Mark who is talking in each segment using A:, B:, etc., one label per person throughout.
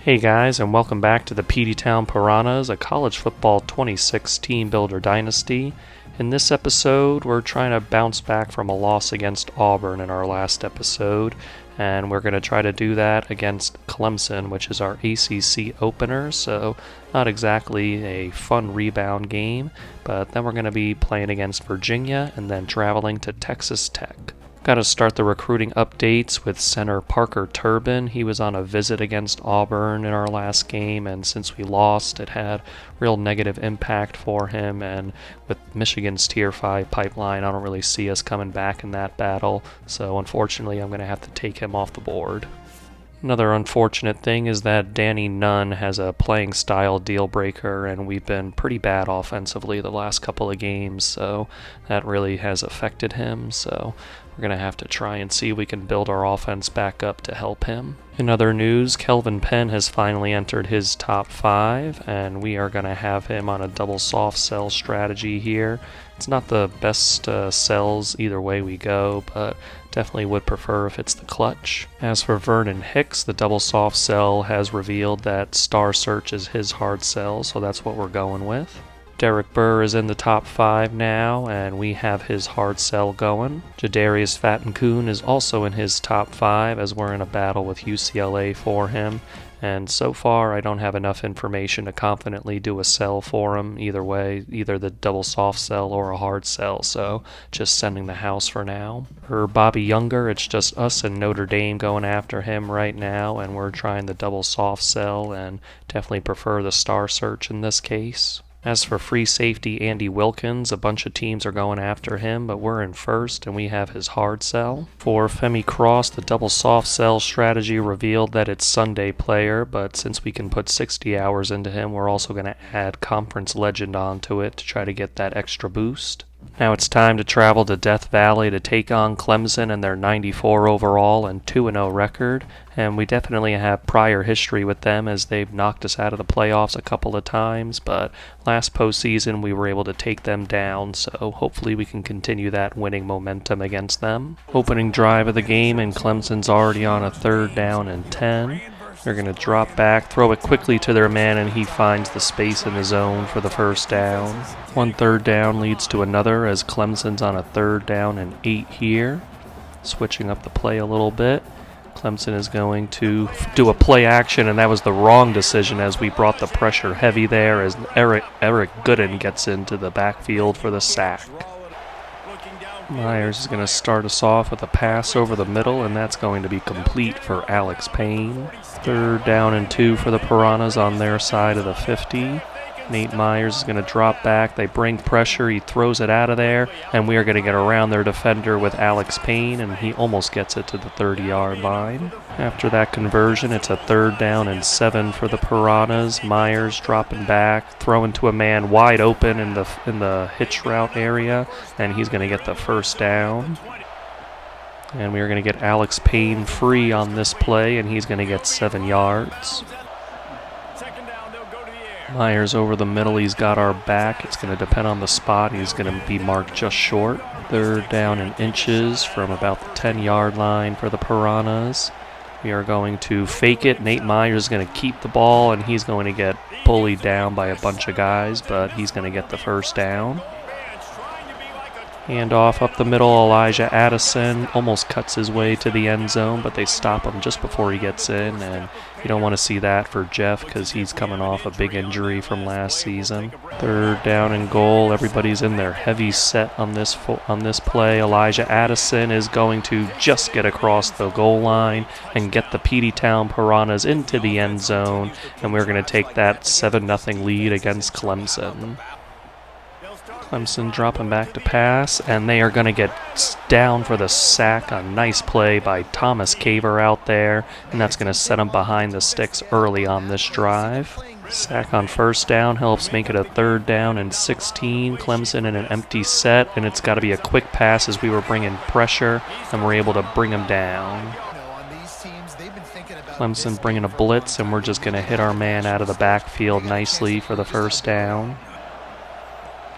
A: Hey guys, and welcome back to the Peteytown Piranhas, a college football 26 team builder dynasty. In this episode, we're trying to bounce back from a loss against Auburn in our last episode, and we're going to try to do that against Clemson, which is our ACC opener, so not exactly a fun rebound game, but then we're going to be playing against Virginia and then traveling to Texas Tech. Got to start the recruiting updates with center Parker Turbin. He was on a visit against Auburn in our last game, and since we lost, it had real negative impact for him. And with Michigan's Tier 5 pipeline, I don't really see us coming back in that battle. So unfortunately, I'm going to have to take him off the board. Another unfortunate thing is that Danny Nunn has a playing style deal breaker, and we've been pretty bad offensively the last couple of games, so that really has affected him. So we're going to have to try and see if we can build our offense back up to help him. In other news, Kelvin Penn has finally entered his top 5, and we are going to have him on a double soft sell strategy here. It's not the best sells either way we go, but definitely would prefer if it's the clutch. As for Vernon Hicks, the double soft sell has revealed that Star Search is his hard sell, so that's what we're going with. Derek Burr is in the top 5 now, and we have his hard sell going. Jadarius Fattencoon is also in his top 5, as we're in a battle with UCLA for him. And so far, I don't have enough information to confidently do a sell for him either way, either the double soft sell or a hard sell, so just sending the house for now. For Bobby Younger, it's just us and Notre Dame going after him right now, and we're trying the double soft sell and definitely prefer the Star Search in this case. As for free safety Andy Wilkins, a bunch of teams are going after him, but we're in first and we have his hard sell. For Femi Cross, the double soft sell strategy revealed that it's Sunday player, but since we can put 60 hours into him, we're also going to add Conference Legend onto it to try to get that extra boost. Now it's time to travel to Death Valley to take on Clemson and their 94 overall and 2-0 record, and we definitely have prior history with them as they've knocked us out of the playoffs a couple of times, but last postseason we were able to take them down, so hopefully we can continue that winning momentum against them. Opening drive of the game, and Clemson's already on a 3rd down and 10. They're going to drop back, throw it quickly to their man, and he finds the space in the zone for the first down. One 3rd down leads to another as Clemson's on a 3rd down and 8 here. Switching up the play a little bit. Clemson is going to do a play action, and that was the wrong decision as we brought the pressure heavy there as Eric Gooden gets into the backfield for the sack. Myers is going to start us off with a pass over the middle, and that's going to be complete for Alex Payne. 3rd down and 2 for the Piranhas on their side of the 50. Nate Myers is going to drop back. They bring pressure. He throws it out of there, and we are going to get around their defender with Alex Payne, and he almost gets it to the 30-yard line. After that conversion, it's a 3rd down and 7 for the Piranhas. Myers dropping back, throwing to a man wide open in the hitch route area, and he's going to get the first down. And we are going to get Alex Payne free on this play, and he's going to get 7 yards. Myers over the middle, he's got our back. It's going to depend on the spot. He's going to be marked just short. 3rd down and inches from about the 10-yard line for the Piranhas. We are going to fake it. Nate Myers is going to keep the ball, and he's going to get bullied down by a bunch of guys, but he's going to get the first down. Handoff up the middle, Elijah Addison almost cuts his way to the end zone, but they stop him just before he gets in, and you don't want to see that for Jeff because he's coming off a big injury from last season. 3rd down and goal, everybody's in their heavy set on this play. Elijah Addison is going to just get across the goal line and get the Peteytown Piranhas into the end zone, and we're going to take that 7-0 lead against Clemson. Clemson dropping back to pass, and they are going to get down for the sack. A nice play by Thomas Caver out there, and that's going to set them behind the sticks early on this drive. Sack on 1st down helps make it a 3rd down and 16. Clemson in an empty set, and it's got to be a quick pass as we were bringing pressure, and we're able to bring them down. Clemson bringing a blitz, and we're just going to hit our man out of the backfield nicely for the first down.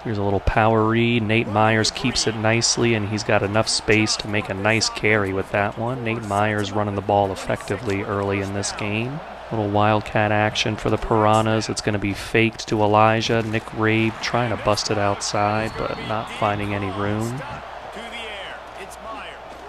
A: Here's a little power read. Nate Myers keeps it nicely, and he's got enough space to make a nice carry with that one. Nate Myers running the ball effectively early in this game. Little wildcat action for the Piranhas. It's going to be faked to Elijah. Nick Rabe trying to bust it outside, but not finding any room.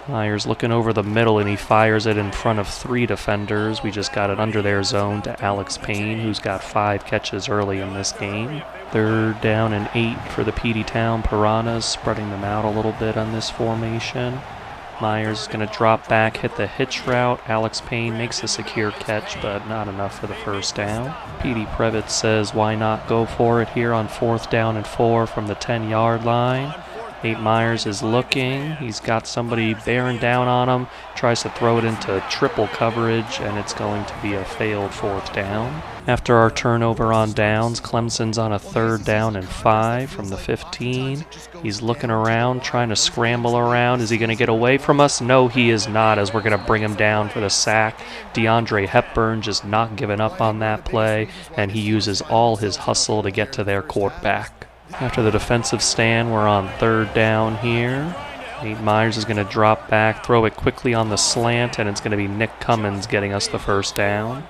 A: Myers looking over the middle, and he fires it in front of 3 defenders. We just got it under their zone to Alex Payne, who's got 5 catches early in this game. 3rd down and 8 for the Peteytown Piranhas, spreading them out a little bit on this formation. Myers is going to drop back, hit the hitch route. Alex Payne makes a secure catch, but not enough for the first down. Petey Previtz says, why not go for it here on 4th down and 4 from the 10-yard line. Nate Myers is looking. He's got somebody bearing down on him. Tries to throw it into triple coverage, and it's going to be a failed 4th down. After our turnover on downs, Clemson's on a 3rd down and 5 from the 15. He's looking around, trying to scramble around. Is he going to get away from us? No, he is not, as we're going to bring him down for the sack. DeAndre Hepburn just not giving up on that play, and he uses all his hustle to get to their quarterback. After the defensive stand, we're on 3rd down here. Nate Myers is going to drop back, throw it quickly on the slant, and it's going to be Nick Cummins getting us the first down.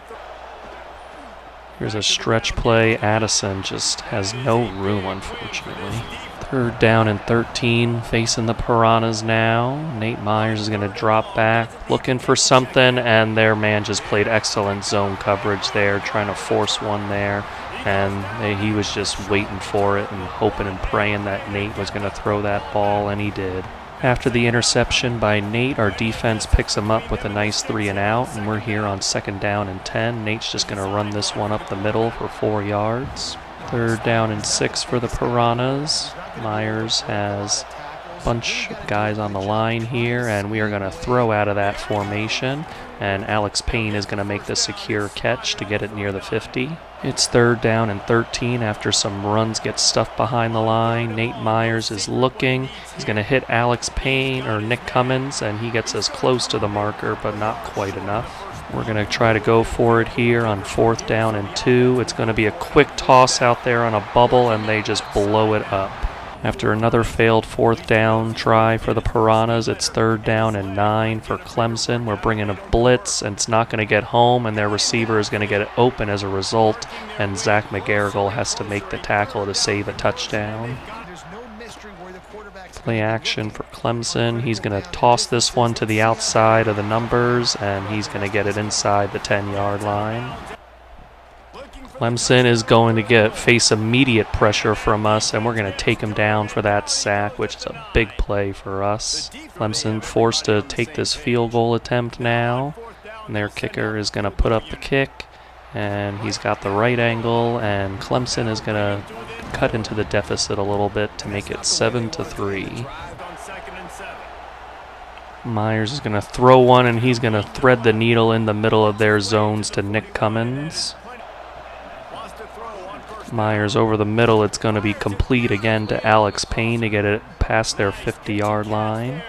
A: Here's a stretch play. Addison just has no room, unfortunately. 3rd down and 13, facing the Piranhas now. Nate Myers is going to drop back, looking for something, and their man just played excellent zone coverage there, trying to force one there. And he was just waiting for it and hoping and praying that Nate was going to throw that ball, and he did. After the interception by Nate, our defense picks him up with a nice 3 and out, and we're here on 2nd down and 10. Nate's just going to run this one up the middle for 4 yards. 3rd down and 6 for the Piranhas. Myers has a bunch of guys on the line here, and we are going to throw out of that formation, and Alex Payne is going to make the secure catch to get it near the 50. It's 3rd down and 13 after some runs get stuffed behind the line. Nate Myers is looking. He's going to hit Alex Payne or Nick Cummins, and he gets as close to the marker, but not quite enough. We're going to try to go for it here on 4th down and 2. It's going to be a quick toss out there on a bubble, and they just blow it up. After another failed 4th down try for the Piranhas, it's 3rd down and 9 for Clemson. We're bringing a blitz, and it's not going to get home, and their receiver is going to get it open as a result, and Zach McGarrigle has to make the tackle to save a touchdown. Play action for Clemson. He's going to toss this one to the outside of the numbers, and he's going to get it inside the 10-yard line. Clemson is going to face immediate pressure from us, and we're going to take him down for that sack, which is a big play for us. Clemson forced to take this field goal attempt now, and their kicker is going to put up the kick, and he's got the right angle, and Clemson is going to cut into the deficit a little bit to make it 7-3. Myers is going to throw one, and he's going to thread the needle in the middle of their zones to Nick Cummins. Myers over the middle. It's going to be complete again to Alex Payne to get it past their 50-yard line.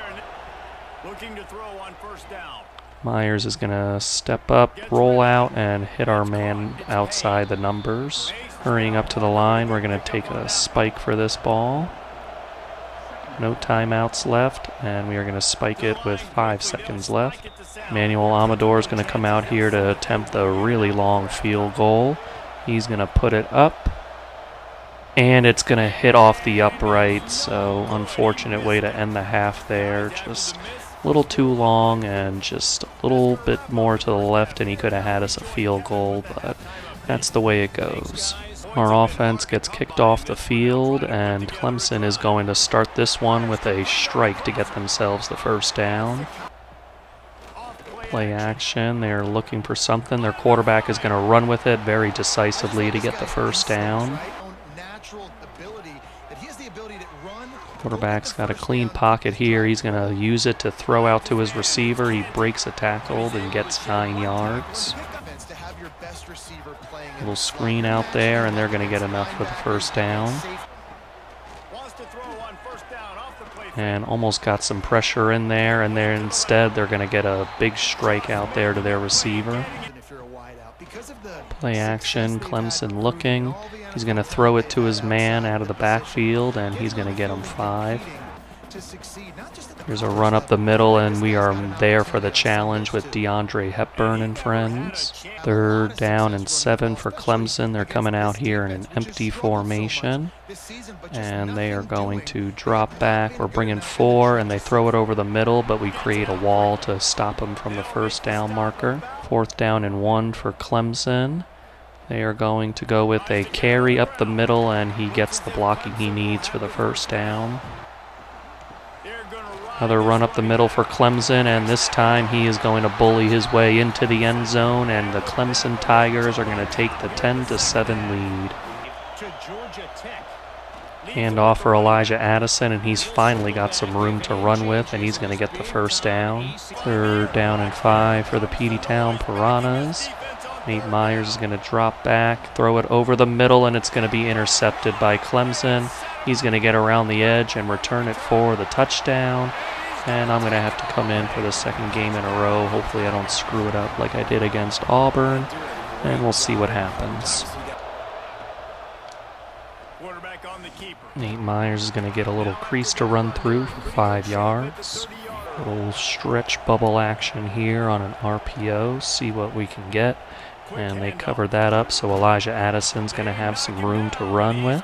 A: Myers is going to step up, roll out, and hit our man outside the numbers. Hurrying up to the line, we're going to take a spike for this ball. No timeouts left, and we are going to spike it with 5 seconds left. Manuel Amador is going to come out here to attempt the really long field goal. He's going to put it up, and it's going to hit off the upright, so unfortunate way to end the half there. Just a little too long and just a little bit more to the left, and he could have had us a field goal, but that's the way it goes. Our offense gets kicked off the field, and Clemson is going to start this one with a strike to get themselves the first down. Play action. They're looking for something. Their quarterback is going to run with it very decisively to get the first down. Quarterback's got a clean pocket here. He's going to use it to throw out to his receiver. He breaks a tackle and gets 9 yards. Little screen out there, and they're going to get enough for the first down. And almost got some pressure in there, and instead they're going to get a big strike out there to their receiver. Play action, Clemson looking. He's going to throw it to his man out of the backfield, and he's going to get him 5. Here's a run up the middle, and we are there for the challenge with DeAndre Hepburn and friends. 3rd down and 7 for Clemson. They're coming out here in an empty formation, and they are going to drop back. We're bringing 4, and they throw it over the middle, but we create a wall to stop them from the 1st down marker. 4th down and 1 for Clemson. They are going to go with a carry up the middle, and he gets the blocking he needs for the 1st down. Another run up the middle for Clemson, and this time he is going to bully his way into the end zone, and the Clemson Tigers are going to take the 10-7 lead. Hand off for Elijah Addison, and he's finally got some room to run with, and he's going to get the 1st down. 3rd down and 5 for the Peteytown Piranhas. Nate Myers is going to drop back, throw it over the middle, and it's going to be intercepted by Clemson. He's going to get around the edge and return it for the touchdown. And I'm going to have to come in for the 2nd game in a row. Hopefully I don't screw it up like I did against Auburn. And we'll see what happens. Nate Myers is going to get a little crease to run through for 5 yards. A little stretch bubble action here on an RPO. See what we can get. And they covered that up, so Elijah Addison's going to have some room to run with.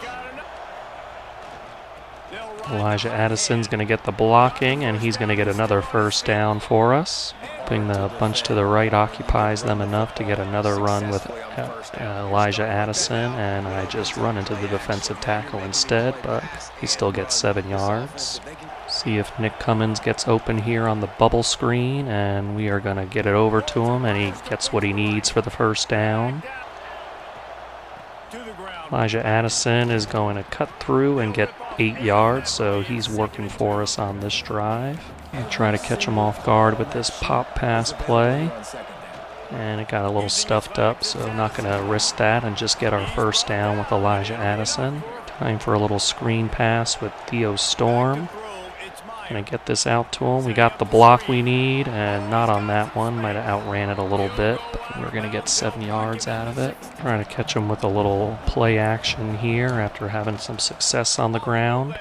A: Elijah Addison's going to get the blocking, and he's going to get another 1st down for us. Hoping the bunch to the right occupies them enough to get another run with Elijah Addison, and I just run into the defensive tackle instead, but he still gets 7 yards. See if Nick Cummins gets open here on the bubble screen, and we are going to get it over to him, and he gets what he needs for the 1st down. Elijah Addison is going to cut through and get 8 yards, so he's working for us on this drive. I'll try to catch him off guard with this pop pass play. And it got a little stuffed up, so I'm not going to risk that and just get our 1st down with Elijah Addison. Time for a little screen pass with Theo Storm. Going to get this out to him. We got the block we need, and not on that one. Might have outran it a little bit, but we're going to get 7 yards out of it. Trying to catch him with a little play action here after having some success on the ground.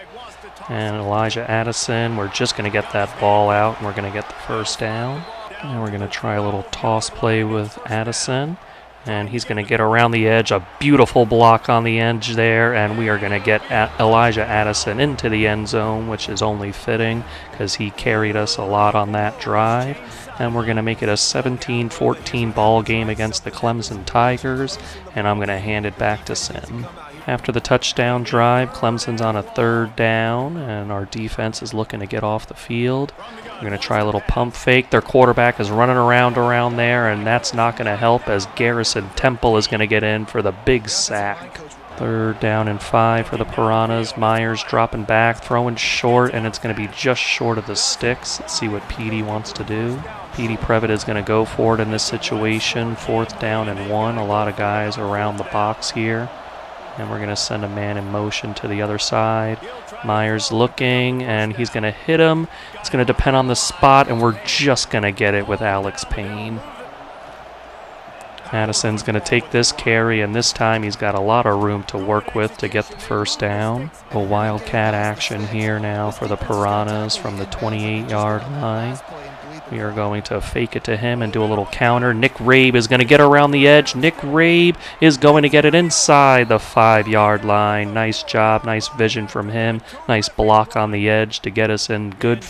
A: And Elijah Addison, we're just going to get that ball out, and we're going to get the 1st down. And we're going to try a little toss play with Addison. And he's going to get around the edge, a beautiful block on the edge there, and we are going to get Elijah Addison into the end zone, which is only fitting because he carried us a lot on that drive. And we're going to make it a 17-14 ball game against the Clemson Tigers, and I'm going to hand it back to Sim. After the touchdown drive, Clemson's on a 3rd down, and our defense is looking to get off the field. We're going to try a little pump fake. Their quarterback is running around there, and that's not going to help as Garrison Temple is going to get in for the big sack. 3rd down and 5 for the Piranhas. Myers dropping back, throwing short, and it's going to be just short of the sticks. Let's see what Petey wants to do. Petey Previtt is going to go for it in this situation. 4th down and 1. A lot of guys around the box here. And we're going to send a man in motion to the other side. Myers looking, and he's going to hit him. It's going to depend on the spot, and we're just going to get it with Alex Payne. Addison's going to take this carry, and this time he's got a lot of room to work with to get the 1st down. A wildcat action here now for the Piranhas from the 28-yard line. We are going to fake it to him and do a little counter. Nick Rabe is going to get around the edge. Nick Rabe is going to get it inside the 5-yard line. Nice job, nice vision from him. Nice block on the edge to get us in good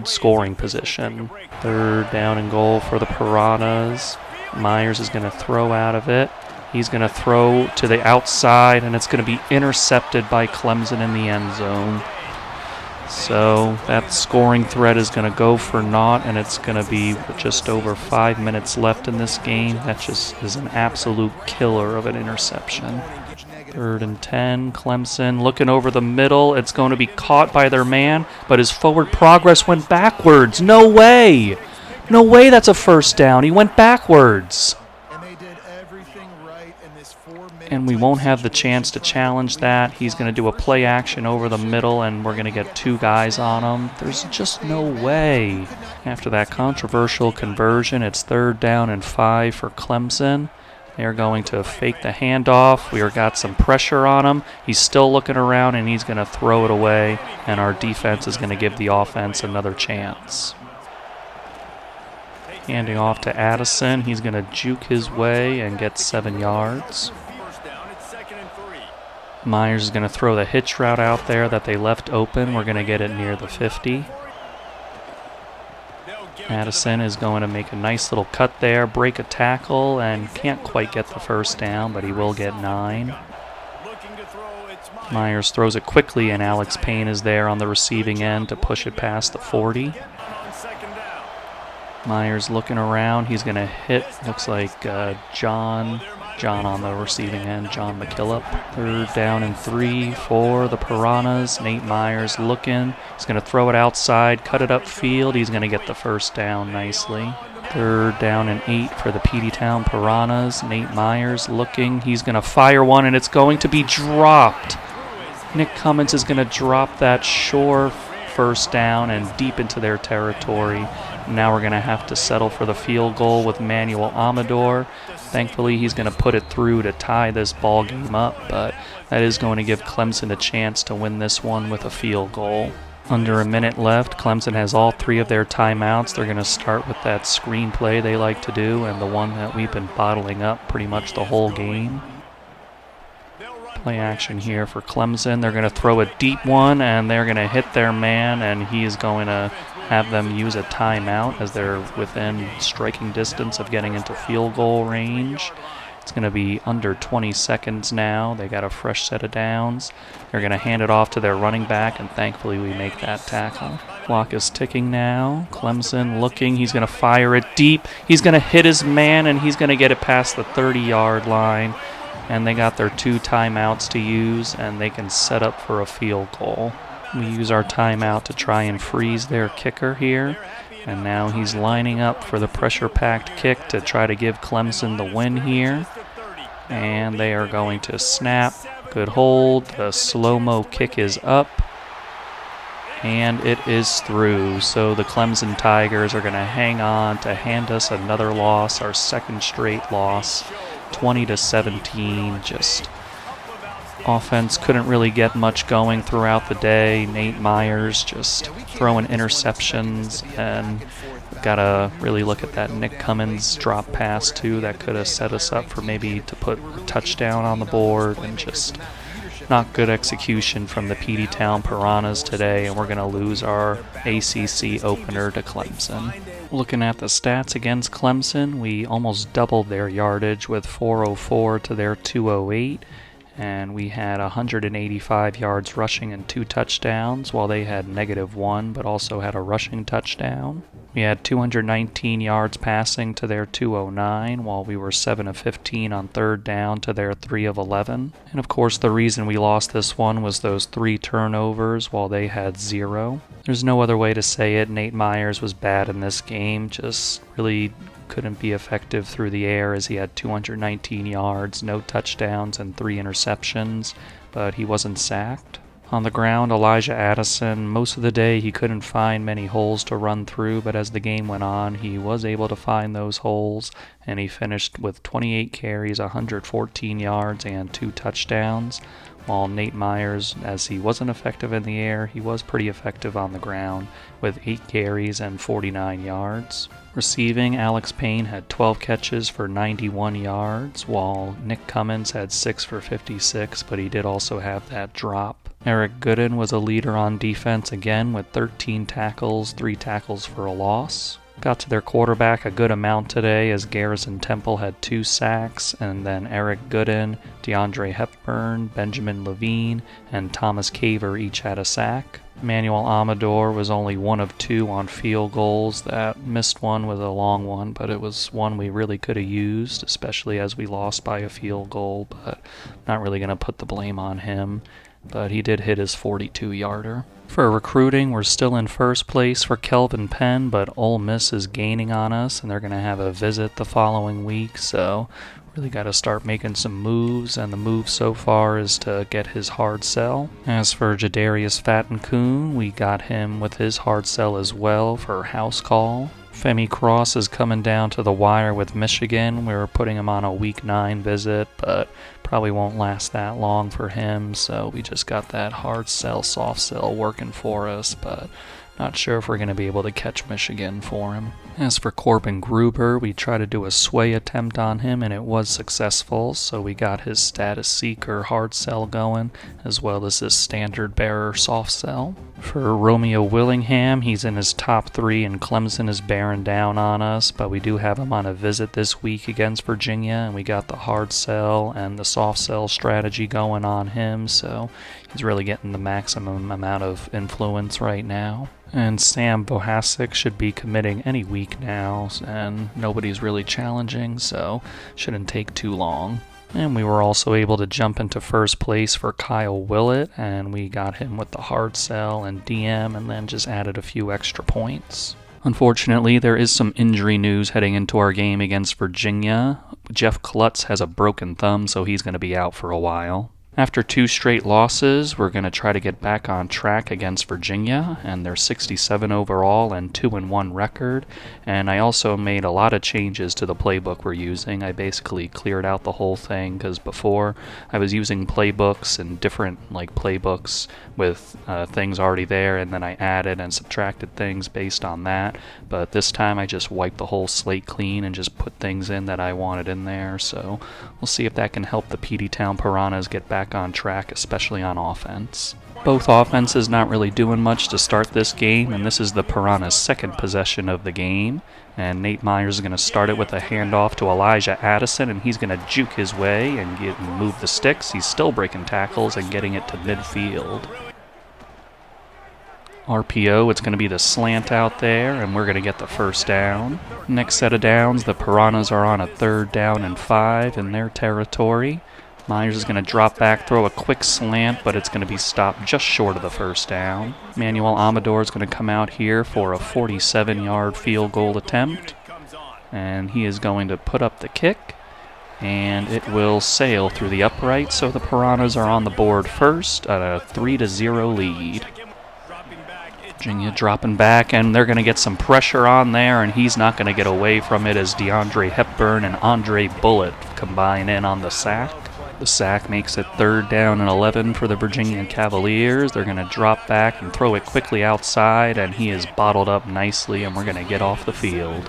A: scoring position. 3rd down and goal for the Piranhas. Myers is going to throw out of it. He's going to throw to the outside, and it's going to be intercepted by Clemson in the end zone. So that scoring threat is going to go for naught, and it's going to be just over 5 minutes left in this game. That just is an absolute killer of an interception. 3rd and 10, Clemson looking over the middle. It's going to be caught by their man, but his forward progress went backwards. No way! No way that's a 1st down. He went backwards. And we won't have the chance to challenge that. He's going to do a play action over the middle, and we're going to get 2 guys on him. There's just no way. After that controversial conversion, it's 3rd down and 5 for Clemson. They're going to fake the handoff. We got some pressure on him. He's still looking around, and he's going to throw it away, and our defense is going to give the offense another chance. Handing off to Addison. He's going to juke his way and get 7 yards. Myers is going to throw the hitch route out there that they left open. We're going to get it near the 50. Addison is going to make a nice little cut there, break a tackle, and can't quite get the first down, but he will get 9. Myers throws it quickly, and Alex Payne is there on the receiving end to push it past the 40. Myers looking around. He's going to hit, looks like John on the receiving end, John McKillop. 3rd down and 3 for the Piranhas. Nate Myers looking. He's going to throw it outside, cut it upfield. He's going to get the first down nicely. 3rd down and 8 for the Peteytown Piranhas. Nate Myers looking. He's going to fire one, and it's going to be dropped. Nick Cummins is going to drop that sure first down and deep into their territory. Now we're going to have to settle for the field goal with Manuel Amador. Thankfully, he's going to put it through to tie this ball game up, but that is going to give Clemson a chance to win this one with a field goal. Under a minute left, Clemson has all 3 of their timeouts. They're going to start with that screenplay they like to do, and the one that we've been bottling up pretty much the whole game. Play action here for Clemson. They're going to throw a deep one, and they're going to hit their man, and he is going to have them use a timeout as they're within striking distance of getting into field goal range. It's going to be under 20 seconds now. They got a fresh set of downs. They're going to hand it off to their running back, and thankfully we make that tackle. Clock is ticking now. Clemson looking. He's going to fire it deep. He's going to hit his man, and he's going to get it past the 30-yard line. And they got their 2 timeouts to use, and they can set up for a field goal. We use our timeout to try and freeze their kicker here. And now he's lining up for the pressure-packed kick to try to give Clemson the win here. And they are going to snap. Good hold. The slow-mo kick is up. And it is through. So the Clemson Tigers are going to hang on to hand us another loss, our 2nd straight loss. 20-17, just offense couldn't really get much going throughout the day. Nate Myers just throwing interceptions, and got to really look at that Nick Cummins drop pass too. That could have set us up for maybe to put a touchdown on the board, and just not good execution from the Peteytown Piranhas today, and we're going to lose our ACC opener to Clemson. Looking at the stats against Clemson, we almost doubled their yardage with 404 to their 208, and we had 185 yards rushing and 2 touchdowns, while they had -1 but also had a rushing touchdown. We had 219 yards passing to their 209, while we were 7 of 15 on 3rd down to their 3 of 11. And of course the reason we lost this one was those 3 turnovers, while they had 0. There's no other way to say it. Nate Myers was bad in this game, just really couldn't be effective through the air as he had 219 yards, no touchdowns, and 3 interceptions, but he wasn't sacked. On the ground, Elijah Addison, most of the day he couldn't find many holes to run through, but as the game went on, he was able to find those holes, and he finished with 28 carries, 114 yards, and 2 touchdowns, while Nate Myers, as he wasn't effective in the air, he was pretty effective on the ground with 8 carries and 49 yards. Receiving, Alex Payne had 12 catches for 91 yards, while Nick Cummins had 6 for 56, but he did also have that drop. Eric Gooden was a leader on defense again with 13 tackles, 3 tackles for a loss. Got to their quarterback a good amount today as Garrison Temple had 2 sacks, and then Eric Gooden, DeAndre Hepburn, Benjamin Levine, and Thomas Caver each had a sack. Manuel Amador was only 1 of 2 on field goals. That missed one was a long one, but it was one we really could have used, especially as we lost by a field goal, but I'm not really going to put the blame on him. But he did hit his 42-yarder. For recruiting, we're still in first place for Kelvin Penn, but Ole Miss is gaining on us, and they're going to have a visit the following week, so really got to start making some moves, and the move so far is to get his hard sell. As for Jadarius Fattencoon, we got him with his hard sell as well for house call. Femi Cross is coming down to the wire with Michigan. We were putting him on a Week 9 visit, but probably won't last that long for him, so we just got that hard sell, soft sell working for us, but not sure if we're going to be able to catch Michigan for him. As for Corbin Gruber, we tried to do a sway attempt on him, and it was successful, so we got his status seeker hard sell going, as well as his standard bearer soft sell. For Romeo Willingham, he's in his top 3, and Clemson is bearing down on us, but we do have him on a visit this week against Virginia, and we got the hard sell and the soft sell strategy going on him, so he's really getting the maximum amount of influence right now. And Sam Bohasic should be committing any week now, and nobody's really challenging, so shouldn't take too long. And we were also able to jump into first place for Kyle Willett, and we got him with the hard sell and DM, and then just added a few extra points. Unfortunately, there is some injury news heading into our game against Virginia. Jeff Klutz has a broken thumb, so he's going to be out for a while. After 2 straight losses, we're going to try to get back on track against Virginia, and they're 67 overall and 2-1 record. And I also made a lot of changes to the playbook we're using. I basically cleared out the whole thing, because before I was using playbooks and different playbooks with things already there, and then I added and subtracted things based on that. But this time I just wiped the whole slate clean and just put things in that I wanted in there. So we'll see if that can help the Peteytown Piranhas get back on track, especially on offense. Both offenses not really doing much to start this game, and this is the Piranhas' second possession of the game. And Nate Myers is going to start it with a handoff to Elijah Addison, and he's going to juke his way and move the sticks. He's still breaking tackles and getting it to midfield. RPO, it's going to be the slant out there, and we're going to get the first down. Next set of downs, the Piranhas are on a 3rd down and 5 in their territory. Myers is going to drop back, throw a quick slant, but it's going to be stopped just short of the first down. Manuel Amador is going to come out here for a 47-yard field goal attempt, and he is going to put up the kick, and it will sail through the upright, so the Piranhas are on the board first at a 3-0 lead. Virginia dropping back, and they're going to get some pressure on there, and he's not going to get away from it as DeAndre Hepburn and Andre Bullitt combine in on the sack. The sack makes it 3rd down and 11 for the Virginia Cavaliers. They're going to drop back and throw it quickly outside, and he is bottled up nicely, and we're going to get off the field.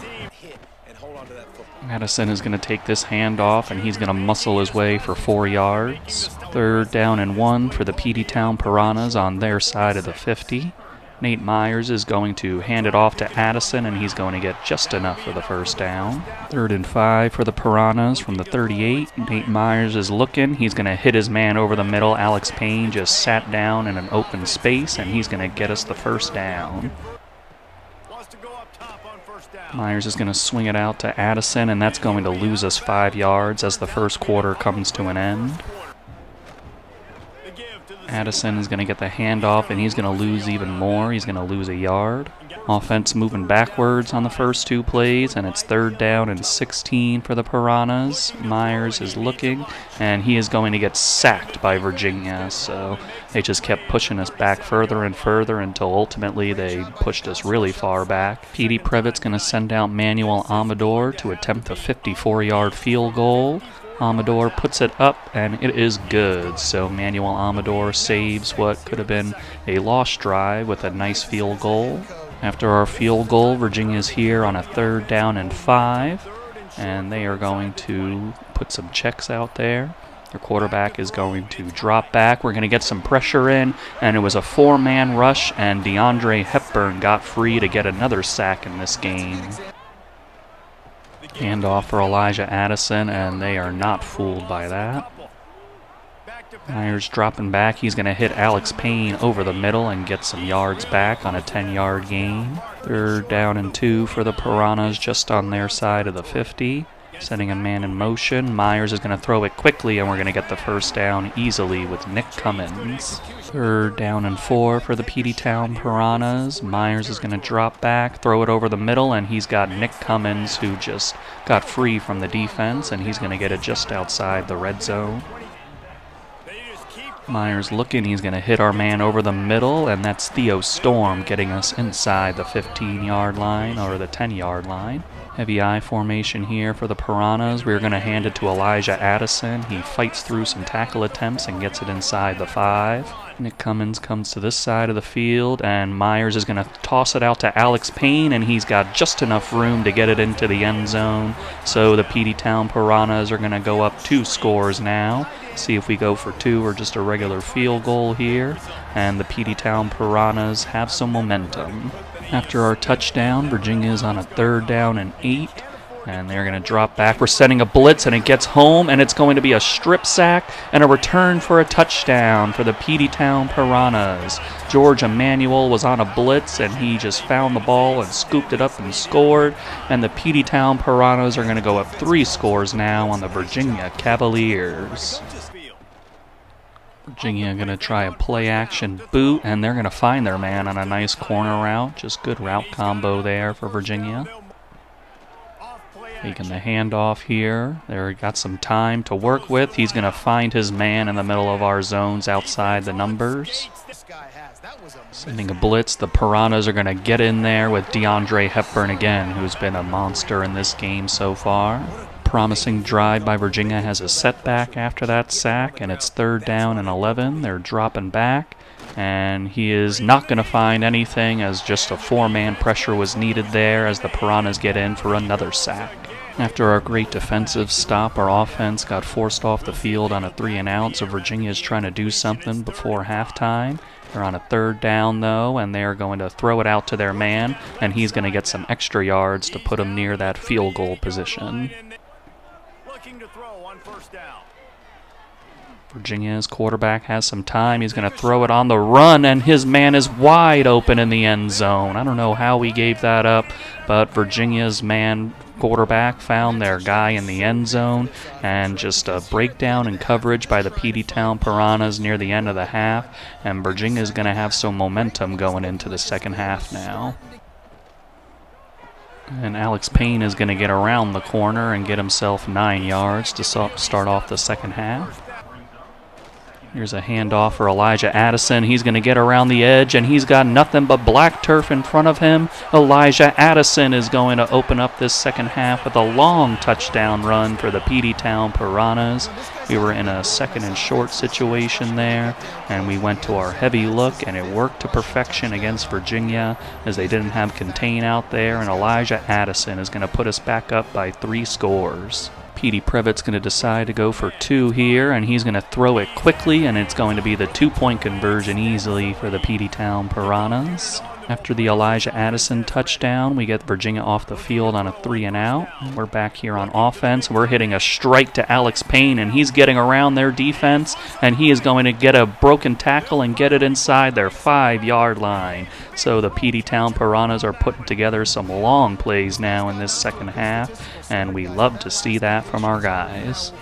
A: Madison is going to take this handoff, and he's going to muscle his way for 4 yards. 3rd down and 1 for the Peteytown Piranhas on their side of the 50. Nate Myers is going to hand it off to Addison, and he's going to get just enough for the first down. 3rd and 5 for the Piranhas from the 38. Nate Myers is looking. He's going to hit his man over the middle. Alex Payne just sat down in an open space, and he's going to get us the first down. Myers is going to swing it out to Addison, and that's going to lose us 5 yards as the first quarter comes to an end. Addison is going to get the handoff, and he's going to lose even more. He's going to lose a yard. Offense moving backwards on the first 2 plays, and it's 3rd down and 16 for the Piranhas. Myers is looking, and he is going to get sacked by Virginia, so they just kept pushing us back further and further until ultimately they pushed us really far back. Petey Previtt's going to send out Manuel Amador to attempt a 54-yard field goal. Amador puts it up, and it is good. So Manuel Amador saves what could have been a lost drive with a nice field goal. After our field goal, Virginia's here on a 3rd down and 5, and they are going to put some checks out there. Their quarterback is going to drop back. We're going to get some pressure in, and it was a 4-man rush, and DeAndre Hepburn got free to get another sack in this game. Handoff for Elijah Addison, and they are not fooled by that. Myers dropping back. He's going to hit Alex Payne over the middle and get some yards back on a 10-yard gain. 3rd down and 2 for the Piranhas just on their side of the 50. Setting a man in motion. Myers is going to throw it quickly, and we're going to get the first down easily with Nick Cummins. 3rd down and 4 for the Peteytown Piranhas. Myers is going to drop back, throw it over the middle, and he's got Nick Cummins, who just got free from the defense, and he's going to get it just outside the red zone. Myers looking, he's going to hit our man over the middle, and that's Theo Storm getting us inside the 15-yard line, or the 10-yard line. Heavy I formation here for the Piranhas. We're going to hand it to Elijah Addison. He fights through some tackle attempts and gets it inside the 5. Nick Cummins comes to this side of the field, and Myers is going to toss it out to Alex Payne, and he's got just enough room to get it into the end zone. So the Peteytown Piranhas are going to go up 2 scores now. See if we go for 2 or just a regular field goal here. And the Peteytown Piranhas have some momentum. After our touchdown, Virginia is on a 3rd down and 8. And they're going to drop back. We're setting a blitz, and it gets home, and it's going to be a strip sack and a return for a touchdown for the Peteytown Piranhas. George Emanuel was on a blitz, and he just found the ball and scooped it up and scored. And the Peteytown Piranhas are going to go up 3 scores now on the Virginia Cavaliers. Virginia going to try a play-action boot, and they're going to find their man on a nice corner route. Just good route combo there for Virginia. Taking the handoff here. They got some time to work with. He's going to find his man in the middle of our zones outside the numbers. Sending a blitz. The Piranhas are going to get in there with DeAndre Hepburn again, who's been a monster in this game so far. Promising drive by Virginia has a setback after that sack, and it's 3rd down and 11. They're dropping back, and he is not going to find anything, as just a 4-man pressure was needed there as the Piranhas get in for another sack. After our great defensive stop, our offense got forced off the field on a 3-and-out, so Virginia is trying to do something before halftime. They're on a 3rd down, though, and they're going to throw it out to their man, and he's going to get some extra yards to put him near that field goal position. Virginia's quarterback has some time. He's going to throw it on the run, and his man is wide open in the end zone. I don't know how we gave that up, but Virginia's man quarterback found their guy in the end zone, and just a breakdown in coverage by the Peteytown Piranhas near the end of the half, and Virginia's going to have some momentum going into the second half now. And Alex Payne is going to get around the corner and get himself 9 yards to start off the second half. Here's a handoff for Elijah Addison. He's going to get around the edge, and he's got nothing but black turf in front of him. Elijah Addison is going to open up this second half with a long touchdown run for the Peteytown Piranhas. We were in a 2nd and short situation there, and we went to our heavy look, and it worked to perfection against Virginia as they didn't have contain out there, and Elijah Addison is going to put us back up by 3 scores. Petey Previtt's going to decide to go for 2 here, and he's going to throw it quickly, and it's going to be the 2-point conversion easily for the Peteytown Piranhas. After the Elijah Addison touchdown, we get Virginia off the field on a 3-and-out. We're back here on offense. We're hitting a strike to Alex Payne, and he's getting around their defense, and he is going to get a broken tackle and get it inside their 5-yard line. So the Peteytown Piranhas are putting together some long plays now in this second half, and we love to see that from our guys.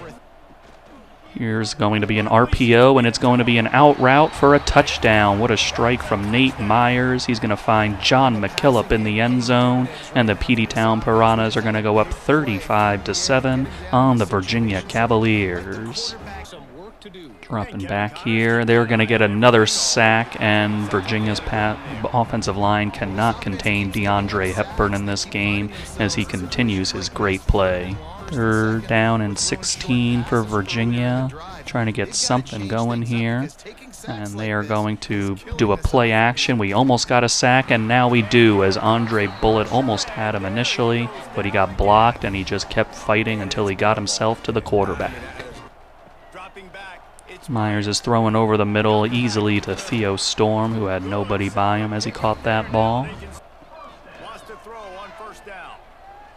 A: Here's going to be an RPO, and it's going to be an out route for a touchdown. What a strike from Nate Myers. He's going to find John McKillop in the end zone, and the Peteytown Piranhas are going to go up 35-7 on the Virginia Cavaliers. Dropping back here, they're going to get another sack, and Virginia's offensive line cannot contain DeAndre Hepburn in this game as he continues his great play. 3rd down and 16 for Virginia, trying to get something going here. And they are going to do a play action. We almost got a sack, and now we do, as Andre Bullitt almost had him initially, but he got blocked, and he just kept fighting until he got himself to the quarterback. Myers is throwing over the middle easily to Theo Storm, who had nobody by him as he caught that ball.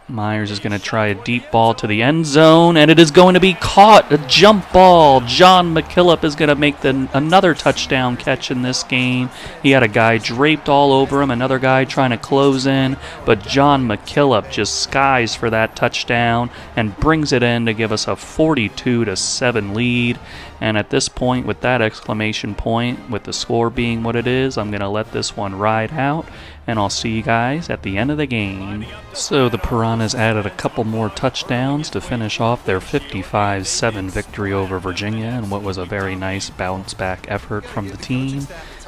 A: Myers is going to try a deep ball to the end zone, and it is going to be caught. A jump ball. John McKillop is going to make another touchdown catch in this game. He had a guy draped all over him, another guy trying to close in, but John McKillop just skies for that touchdown and brings it in to give us a 42-7 lead. And at this point, with that exclamation point, with the score being what it is, I'm going to let this one ride out. and I'll see you guys at the end of the game. So the Piranhas added a couple more touchdowns to finish off their 55-7 victory over Virginia in what was a very nice bounce-back effort from the team.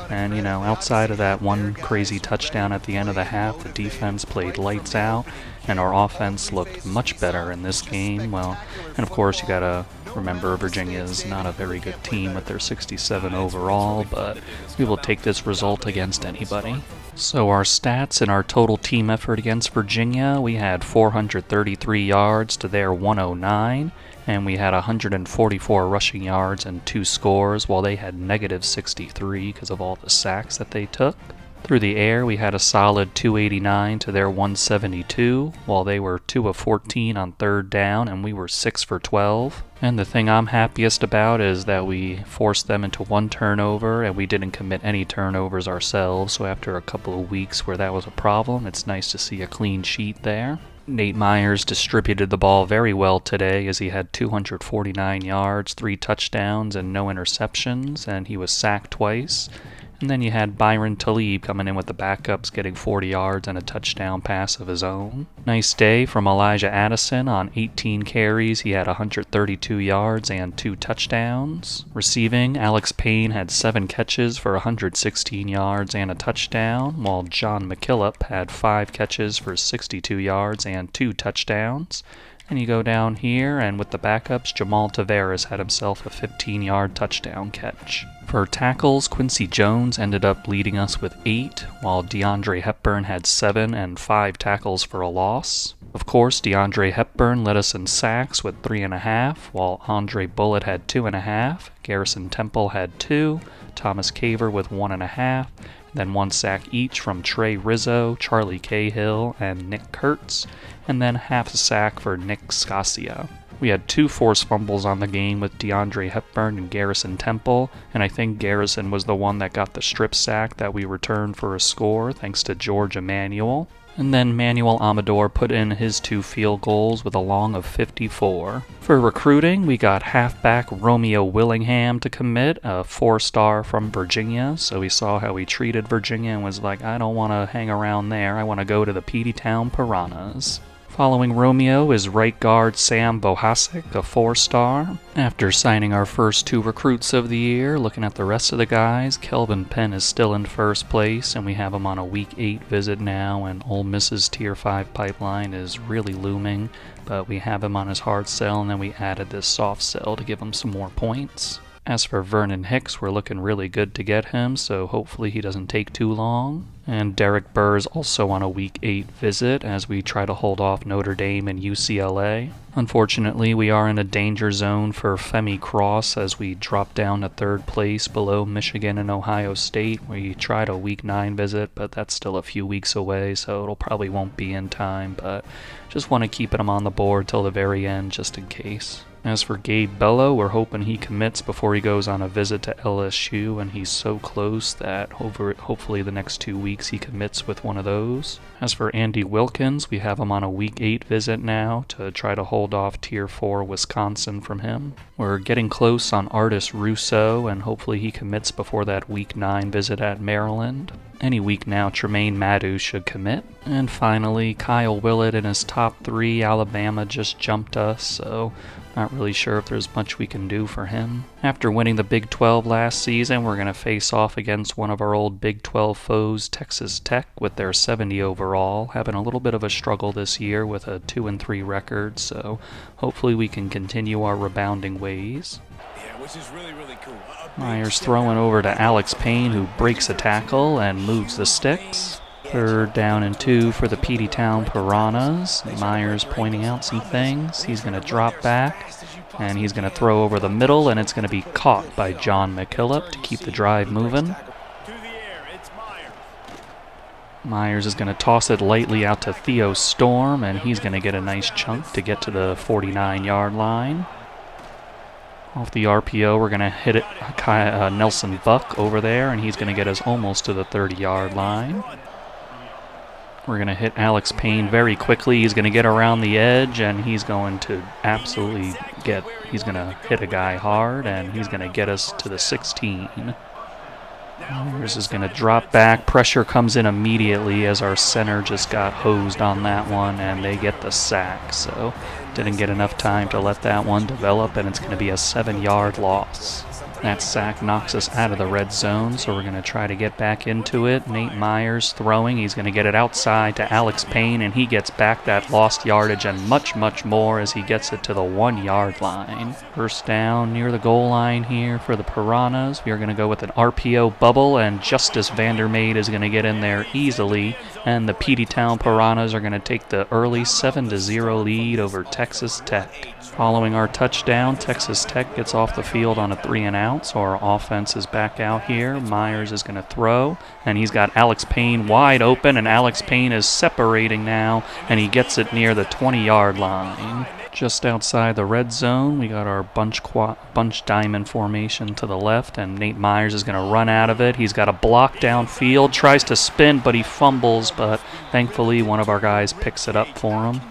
A: And, outside of that one crazy touchdown at the end of the half, the defense played lights out, and our offense looked much better in this game. Well, and of course, you gotta remember Virginia is not a very good team with their 67 overall, but we will take this result against anybody. So our stats in our total team effort against Virginia, we had 433 yards to their 109, and we had 144 rushing yards and 2 scores, while they had negative 63 because of all the sacks that they took. Through the air, we had a solid 289 to their 172, while they were 2 of 14 on third down, and we were 6 for 12. And the thing I'm happiest about is that we forced them into 1 turnover, and we didn't commit any turnovers ourselves, so after a couple of weeks where that was a problem, it's nice to see a clean sheet there. Nate Myers distributed the ball very well today as he had 249 yards, 3 touchdowns, and no interceptions, and he was sacked twice. And then you had Byron Talib coming in with the backups, getting 40 yards and a touchdown pass of his own. Nice day from Elijah Addison on 18 carries. He had 132 yards and 2 touchdowns. Receiving, Alex Payne had 7 catches for 116 yards and a touchdown, while John McKillop had 5 catches for 62 yards and 2 touchdowns. And you go down here, and with the backups, Jamal Tavares had himself a 15-yard touchdown catch. For tackles, Quincy Jones ended up leading us with 8, while DeAndre Hepburn had 7 and 5 tackles for a loss. Of course, DeAndre Hepburn led us in sacks with 3.5, while Andre Bullitt had 2.5, Garrison Temple had 2, Thomas Caver with 1.5, then 1 sack each from Trey Rizzo, Charlie Cahill, and Nick Kurtz, and then half a sack for Nick Scasia. We had 2 forced fumbles on the game with DeAndre Hepburn and Garrison Temple, and I think Garrison was the one that got the strip sack that we returned for a score thanks to George Emanuel. And then Manuel Amador put in his 2 field goals with a long of 54. For recruiting, we got halfback Romeo Willingham to commit, a 4-star from Virginia, so we saw how he treated Virginia and was like, I don't want to hang around there, I want to go to the Peteytown Piranhas. Following Romeo is right guard Sam Bohasic, a 4-star. After signing our first 2 recruits of the year, looking at the rest of the guys, Kelvin Penn is still in first place, and we have him on a Week 8 visit now, and Ole Miss's Tier 5 pipeline is really looming, but we have him on his hard sell, and then we added this soft sell to give him some more points. As for Vernon Hicks, we're looking really good to get him, so hopefully he doesn't take too long. And Derek Burr is also on a Week 8 visit as we try to hold off Notre Dame and UCLA. Unfortunately, we are in a danger zone for Femi Cross as we drop down to 3rd place below Michigan and Ohio State. We tried a Week 9 visit, but that's still a few weeks away, so it'll probably won't be in time, but just want to keep him on the board till the very end just in case. As for Gabe Bello, we're hoping he commits before he goes on a visit to LSU, and he's so close that hopefully the next 2 weeks he commits with one of those. As for Andy Wilkins, we have him on a Week 8 visit now to try to hold off Tier 4 Wisconsin from him. We're getting close on Artis Russo, and hopefully he commits before that Week 9 visit at Maryland. Any week now, Tremaine Madu should commit. And finally, Kyle Willett in his top 3. Alabama just jumped us, so not really sure if there's much we can do for him. After winning the Big 12 last season, we're going to face off against one of our old Big 12 foes, Texas Tech, with their 70 overall, having a little bit of a struggle this year with a 2-3 record, so hopefully we can continue our rebounding ways.
B: Yeah, which is really cool.
A: Myers throwing over to Alex Payne, who breaks a tackle and moves the sticks. 3rd down and 2 for the Peteytown Piranhas. Myers pointing out some things. He's going to drop back, and he's going to throw over the middle, and it's going to be caught by John McKillop to keep the drive moving. Myers is going to toss it lightly out to Theo Storm, and he's going to get a nice chunk to get to the 49-yard line. Off the RPO, we're going to hit it Nelson Buck over there, and he's going to get us almost to the 30-yard line. We're going to hit Alex Payne very quickly. He's going to get around the edge, and he's going to he's going to hit a guy hard, and he's going to get us to the 16. Myers is going to drop back. Pressure comes in immediately as our center just got hosed on that one, and they get the sack. So didn't get enough time to let that one develop, and it's going to be a 7-yard loss. That sack knocks us out of the red zone, so we're going to try to get back into it. Nate Myers throwing. He's going to get it outside to Alex Payne, and he gets back that lost yardage and much, much more as he gets it to the 1-yard line. First down near the goal line here for the Piranhas. We are going to go with an RPO bubble, and Justice Vandermeid is going to get in there easily, and the Peteytown Piranhas are going to take the early 7-0 lead over Texas Tech. Following our touchdown, Texas Tech gets off the field on a 3-and-out, so our offense is back out here. Myers is going to throw, and he's got Alex Payne wide open, and Alex Payne is separating now, and he gets it near the 20-yard line. Just outside the red zone, we got our bunch diamond formation to the left, and Nate Myers is going to run out of it. He's got a block downfield, tries to spin, but he fumbles, but thankfully one of our guys picks it up for him.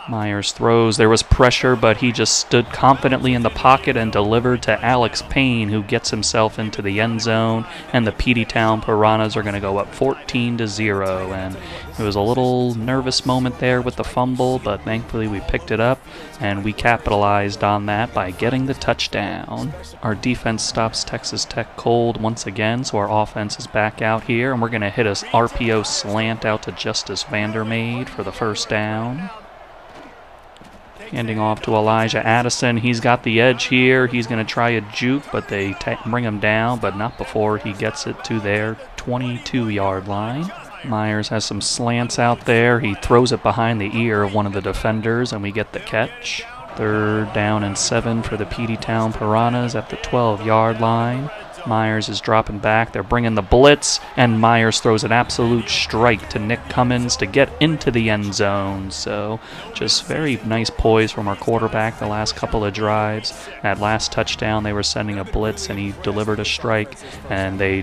A: Myers throws. There was pressure, but he just stood confidently in the pocket and delivered to Alex Payne, who gets himself into the end zone, and the Peteytown Piranhas are going to go up 14-0. And it was a little nervous moment there with the fumble, but thankfully we picked it up, and we capitalized on that by getting the touchdown. Our defense stops Texas Tech cold once again, so our offense is back out here, and we're going to hit a RPO slant out to Justice Vandermeid for the first down. Handing off to Elijah Addison. He's got the edge here. He's going to try a juke, but they bring him down, but not before he gets it to their 22-yard line. Myers has some slants out there. He throws it behind the ear of one of the defenders, and we get the catch. 3rd down and 7 for the Peteytown Piranhas at the 12-yard line. Myers is dropping back. They're bringing the blitz, and Myers throws an absolute strike to Nick Cummins to get into the end zone. So just very nice poise from our quarterback the last couple of drives. That last touchdown, they were sending a blitz, and he delivered a strike, and they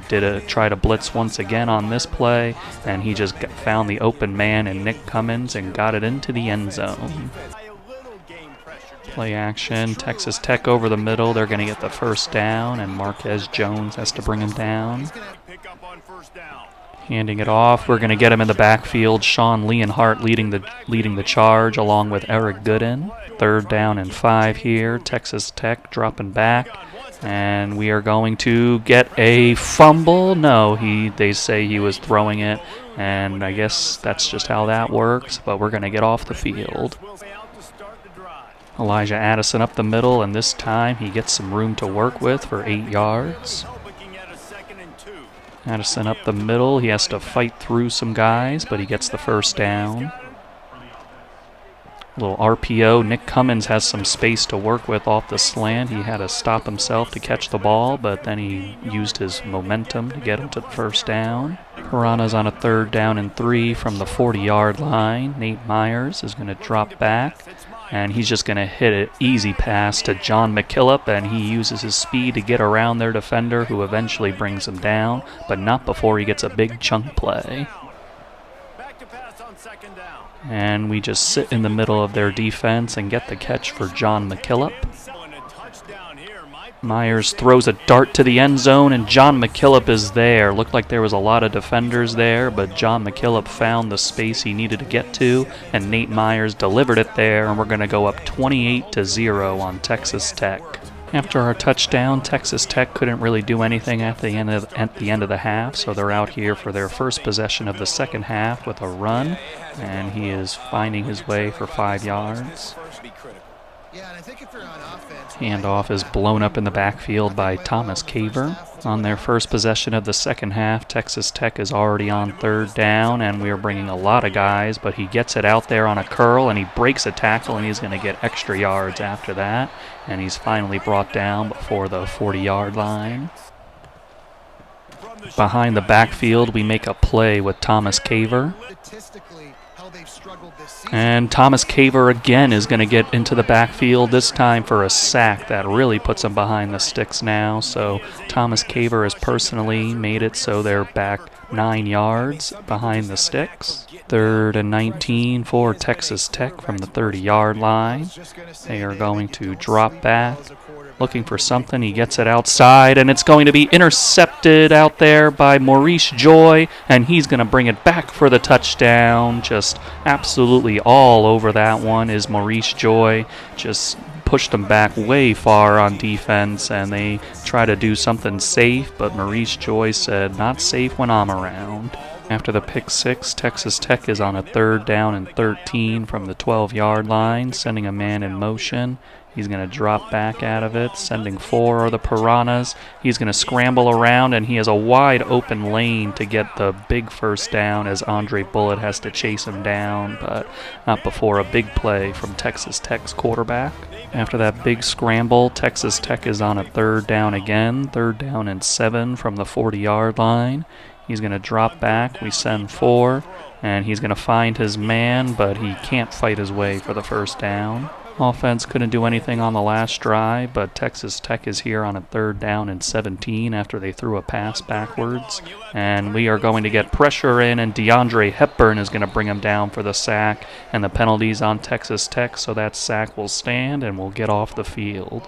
A: try to blitz once again on this play, and he just found the open man in Nick Cummins and got it into the end zone. Play action, Texas Tech over the middle. They're going to get the first down, and Marquez Jones has to bring him down. Handing it off, we're going to get him in the backfield. Sean Leonhardt leading the charge along with Eric Gooden. 3rd down and 5 here. Texas Tech dropping back, and we are going to get a fumble. No, they say he was throwing it, and I guess that's just how that works, but we're going to get off the field. Elijah Addison up the middle, and this time he gets some room to work with for 8 yards. Addison up the middle. He has to fight through some guys, but he gets the first down. A little RPO. Nick Cummins has some space to work with off the slant. He had to stop himself to catch the ball, but then he used his momentum to get him to the first down. Piranhas on a 3rd down and 3 from the 40-yard line. Nate Myers is going to drop back, and he's just going to hit an easy pass to John McKillop, and he uses his speed to get around their defender, who eventually brings him down, but not before he gets a big chunk play. And we just sit in the middle of their defense and get the catch for John McKillop. Myers throws a dart to the end zone, and John McKillop is there. Looked like there was a lot of defenders there, but John McKillop found the space he needed to get to, and Nate Myers delivered it there, and we're going to go up 28-0 on Texas Tech. After our touchdown, Texas Tech couldn't really do anything at the end of the half, so they're out here for their first possession of the second half with a run, and he is finding his way for 5 yards. Handoff is blown up in the backfield by Thomas Caver. On their first possession of the second half, Texas Tech is already on 3rd down, and we are bringing a lot of guys, but he gets it out there on a curl, and he breaks a tackle, and he's going to get extra yards after that, and he's finally brought down before the 40-yard line. Behind the backfield, we make a play with Thomas Caver. And Thomas Caver again is going to get into the backfield, this time for a sack that really puts him behind the sticks now. So Thomas Caver has personally made it so they're back 9 yards behind the sticks. 3rd and 19 for Texas Tech from the 30-yard line. They are going to drop back, looking for something. He gets it outside, and it's going to be intercepted out there by Maurice Joy, and he's going to bring it back for the touchdown. Just absolutely all over that one is Maurice Joy. Just pushed them back way far on defense, and they try to do something safe, but Maurice Joy said, "Not safe when I'm around." After the pick six, Texas Tech is on a 3rd down and 13 from the 12-yard line, sending a man in motion. He's going to drop back out of it, sending 4 of the Piranhas. He's going to scramble around, and he has a wide open lane to get the big first down as Andre Bullitt has to chase him down, but not before a big play from Texas Tech's quarterback. After that big scramble, Texas Tech is on a 3rd down again, 3rd down and 7 from the 40-yard line. He's going to drop back. We send 4, and he's going to find his man, but he can't fight his way for the first down. Offense couldn't do anything on the last drive, but Texas Tech is here on a 3rd down and 17 after they threw a pass backwards. And we are going to get pressure in, and DeAndre Hepburn is going to bring him down for the sack, and the penalty's on Texas Tech, so that sack will stand and will get off the field.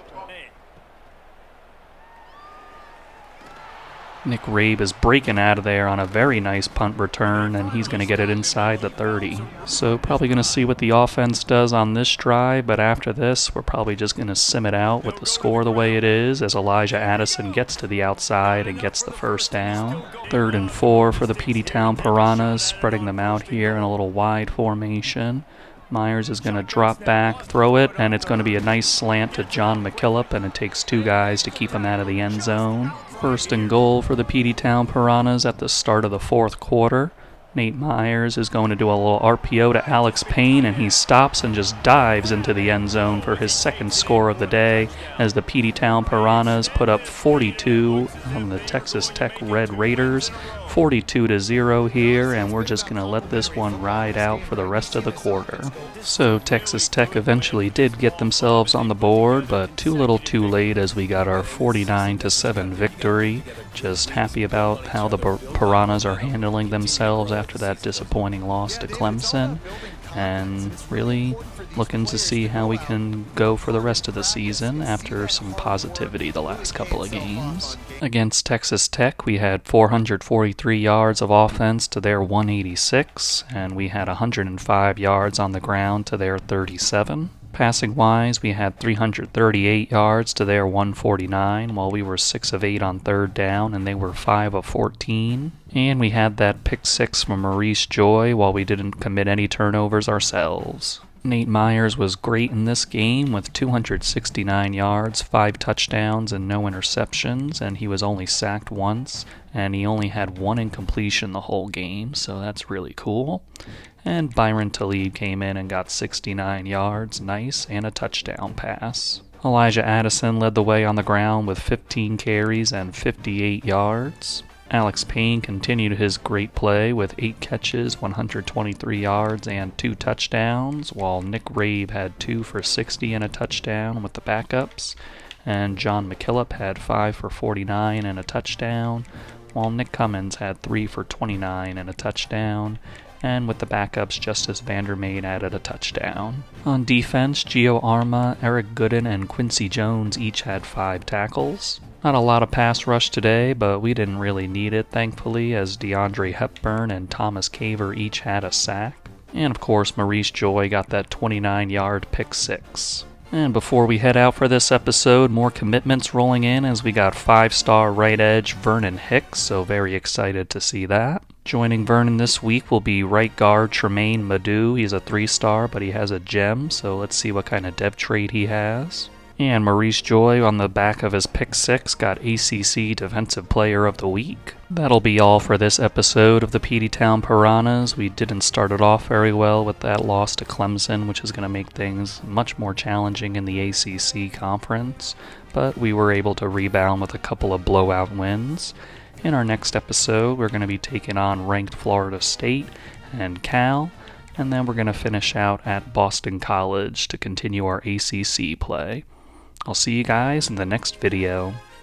A: Nick Rabe is breaking out of there on a very nice punt return, and he's going to get it inside the 30. So probably going to see what the offense does on this drive, but after this, we're probably just going to sim it out with the score the way it is as Elijah Addison gets to the outside and gets the first down. 3rd and 4 for the Peteytown Piranhas, spreading them out here in a little wide formation. Myers is going to drop back, throw it, and it's going to be a nice slant to John McKillop, and it takes 2 guys to keep him out of the end zone. 1st and goal for the Peteytown Piranhas at the start of the 4th quarter. Nate Myers is going to do a little RPO to Alex Payne, and he stops and just dives into the end zone for his 2nd score of the day as the Peteytown Piranhas put up 42 on the Texas Tech Red Raiders. 42-0 here, and we're just going to let this one ride out for the rest of the quarter. So Texas Tech eventually did get themselves on the board, but too little too late as we got our 49-7 victory. Just happy about how the Piranhas are handling themselves after that disappointing loss to Clemson, and really looking to see how we can go for the rest of the season after some positivity the last couple of games. Against Texas Tech, we had 443 yards of offense to their 186, and we had 105 yards on the ground to their 37. Passing-wise, we had 338 yards to their 149, while we were 6 of 8 on 3rd down, and they were 5 of 14. And we had that pick 6 from Maurice Joy, while we didn't commit any turnovers ourselves. Nate Myers was great in this game with 269 yards, 5 touchdowns, and no interceptions, and he was only sacked once, and he only had 1 incompletion the whole game, so that's really cool. And Byron Talib came in and got 69 yards, nice, and a touchdown pass. Elijah Addison led the way on the ground with 15 carries and 58 yards. Alex Payne continued his great play with 8 catches, 123 yards, and 2 touchdowns, while Nick Rabe had 2 for 60 and a touchdown with the backups, and John McKillop had 5 for 49 and a touchdown, while Nick Cummins had 3 for 29 and a touchdown, and with the backups, Justice Vandermeer added a touchdown. On defense, Gio Arma, Eric Gooden, and Quincy Jones each had 5 tackles. Not a lot of pass rush today, but we didn't really need it, thankfully, as DeAndre Hepburn and Thomas Caver each had a sack. And of course, Maurice Joy got that 29-yard pick 6. And before we head out for this episode, more commitments rolling in as we got 5-star right edge Vernon Hicks, so very excited to see that. Joining Vernon this week will be right guard Tremaine Madu. He's a 3-star, but he has a gem, so let's see what kind of dev trait he has. And Maurice Joy on the back of his pick 6 got ACC Defensive Player of the Week. That'll be all for this episode of the Peteytown Piranhas. We didn't start it off very well with that loss to Clemson, which is going to make things much more challenging in the ACC conference, but we were able to rebound with a couple of blowout wins. In our next episode, we're going to be taking on ranked Florida State and Cal, and then we're going to finish out at Boston College to continue our ACC play. I'll see you guys in the next video.